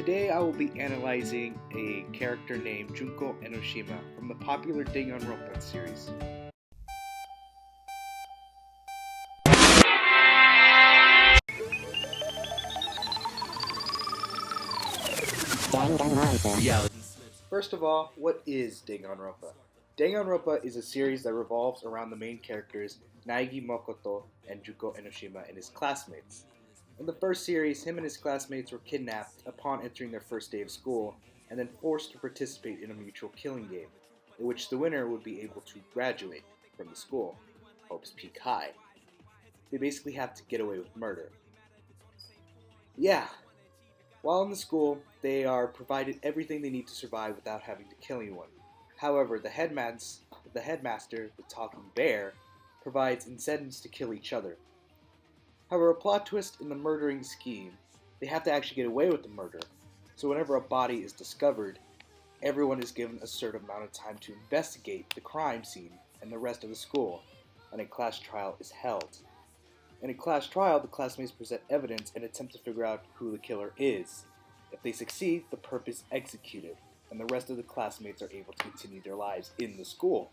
Today I will be analyzing a character named Junko Enoshima from the popular Danganronpa series. First of all, what is Danganronpa? Danganronpa is a series that revolves around the main characters Naegi Makoto and Junko Enoshima and his classmates. In the first series, him and his classmates were kidnapped upon entering their first day of school and then forced to participate in a mutual killing game, in which the winner would be able to graduate from the school, Hope's Peak High. They basically have to get away with murder. Yeah, while in the school, they are provided everything they need to survive without having to kill anyone. However, the headmaster, the talking bear, provides incentives to kill each other. However, a plot twist in the murdering scheme, they have to actually get away with the murder. So whenever a body is discovered, everyone is given a certain amount of time to investigate the crime scene and the rest of the school, and a class trial is held. In a class trial, the classmates present evidence and attempt to figure out who the killer is. If they succeed, the perp is executed, and the rest of the classmates are able to continue their lives in the school.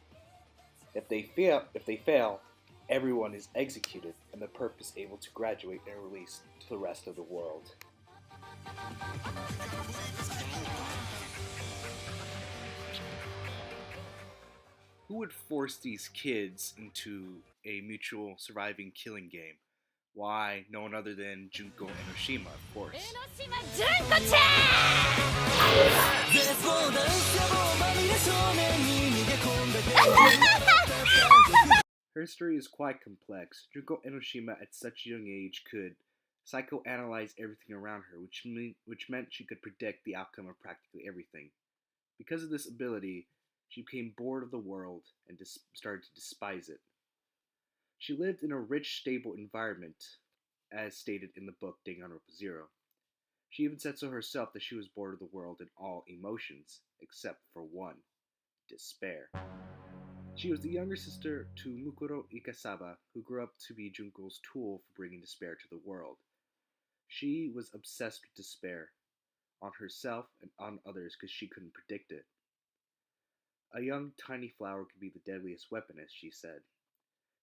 If they fail, everyone is executed, and the perp is able to graduate and release to the rest of the world. Who would force these kids into a mutual surviving killing game? Why, no one other than Junko Enoshima, of course. Her history is quite complex. Junko Enoshima at such a young age could psychoanalyze everything around her, which meant she could predict the outcome of practically everything. Because of this ability, she became bored of the world and started to despise it. She lived in a rich, stable environment, as stated in the book Danganronpa Zero. She even said so herself that she was bored of the world and all emotions, except for one, despair. She was the younger sister to Mukuro Ikasaba, who grew up to be Junko's tool for bringing despair to the world. She was obsessed with despair, on herself and on others because she couldn't predict it. A young tiny flower could be the deadliest weapon, as she said.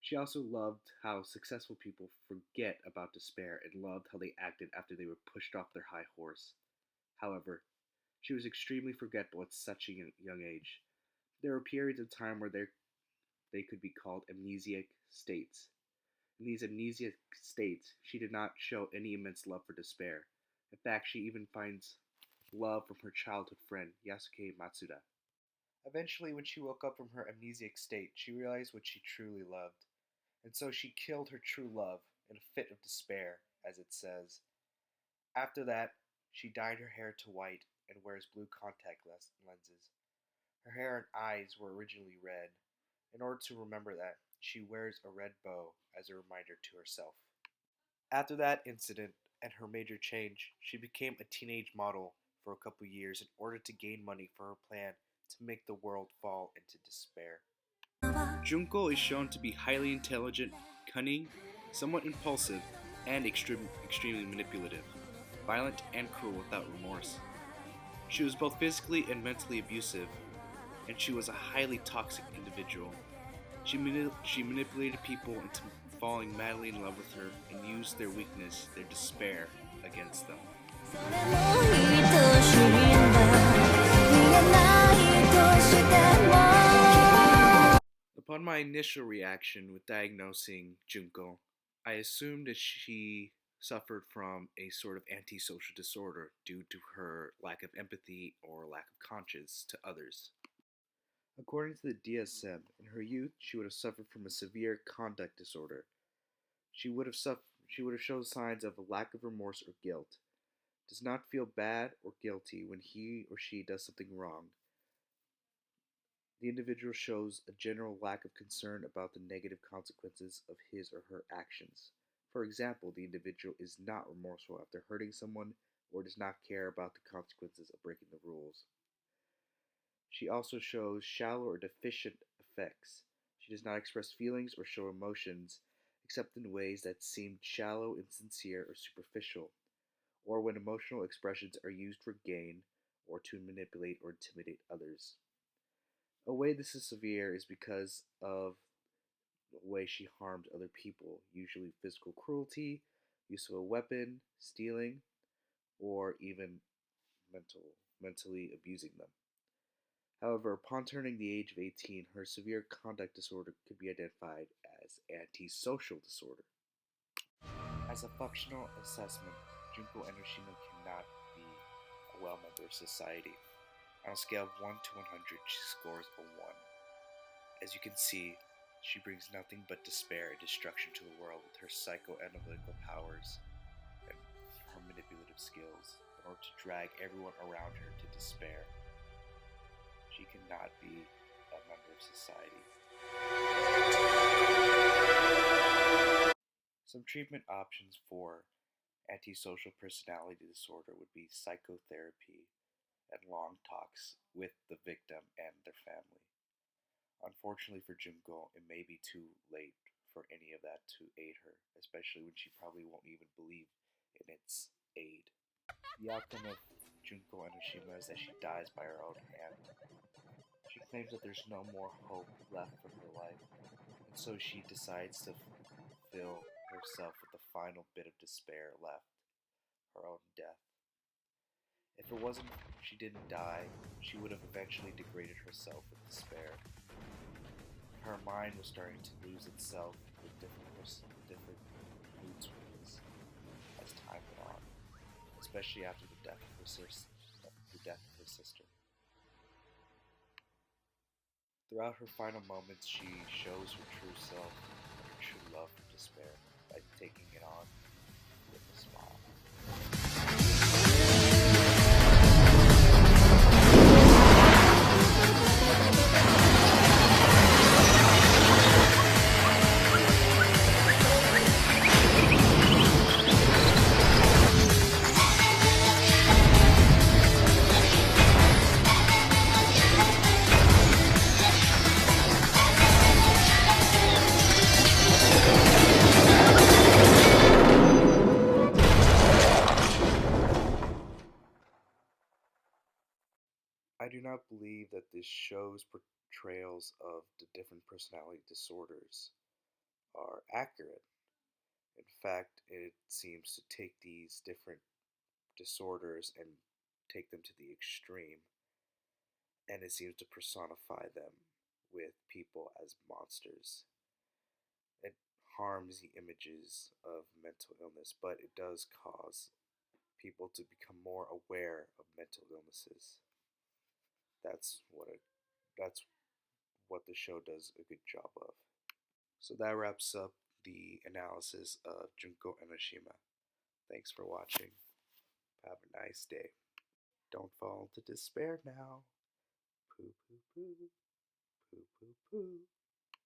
She also loved how successful people forget about despair and loved how they acted after they were pushed off their high horse. However, she was extremely forgetful at such a young age. There were periods of time where they could be called amnesiac states. In these amnesiac states, she did not show any immense love for despair. In fact, she even finds love from her childhood friend, Yasuke Matsuda. Eventually, when she woke up from her amnesiac state, she realized what she truly loved. And so she killed her true love in a fit of despair, as it says. After that, she dyed her hair to white and wears blue contact lenses. Her hair and eyes were originally red. In order to remember that, she wears a red bow as a reminder to herself. After that incident and her major change, she became a teenage model for a couple years in order to gain money for her plan to make the world fall into despair. Junko is shown to be highly intelligent, cunning, somewhat impulsive, and extremely manipulative, violent and cruel without remorse. She was both physically and mentally abusive, and she was a highly toxic individual. She manipulated people into falling madly in love with her and used their weakness, their despair, against them. Upon my initial reaction with diagnosing Junko, I assumed that she suffered from a sort of antisocial disorder due to her lack of empathy or lack of conscience to others. According to the DSM, in her youth, she would have suffered from a severe conduct disorder. She would have shown signs of a lack of remorse or guilt, does not feel bad or guilty when he or she does something wrong. The individual shows a general lack of concern about the negative consequences of his or her actions. For example, the individual is not remorseful after hurting someone or does not care about the consequences of breaking the rules. She also shows shallow or deficient affects. She does not express feelings or show emotions, except in ways that seem shallow, insincere, or superficial, or when emotional expressions are used for gain or to manipulate or intimidate others. A way this is severe is because of the way she harmed other people, usually physical cruelty, use of a weapon, stealing, or even mentally abusing them. However, upon turning the age of 18, her severe conduct disorder could be identified as antisocial disorder. As a functional assessment, Junko Enoshima cannot be a well member of society. On a scale of 1 to 100, she scores a 1. As you can see, she brings nothing but despair and destruction to the world with her psychoanalytical powers and her manipulative skills in order to drag everyone around her to despair. She cannot be a member of society. Some treatment options for antisocial personality disorder would be psychotherapy and long talks with the victim and their family. Unfortunately for Junko, it may be too late for any of that to aid her, especially when she probably won't even believe in its aid. The outcome of Junko Enoshima is that she dies by her own hand. She claims that there's no more hope left for her life, and so she decides to fill herself with the final bit of despair left, her own death. If it wasn't she didn't die, she would have eventually degraded herself with despair. Her mind was starting to lose itself with different mood swings as time went on, especially after the death of her sister. Throughout her final moments, she shows her true self and her true love for despair by taking it on with a smile. I do not believe that this show's portrayals of the different personality disorders are accurate. In fact, it seems to take these different disorders and take them to the extreme, and it seems to personify them with people as monsters. It harms the images of mental illness, but it does cause people to become more aware of mental illnesses. That's what it that's what the show does a good job of. So that wraps up the analysis of Junko Enoshima. Thanks for watching. Have a nice day. Don't fall into despair now. Poo poo poo. Poo poo poo.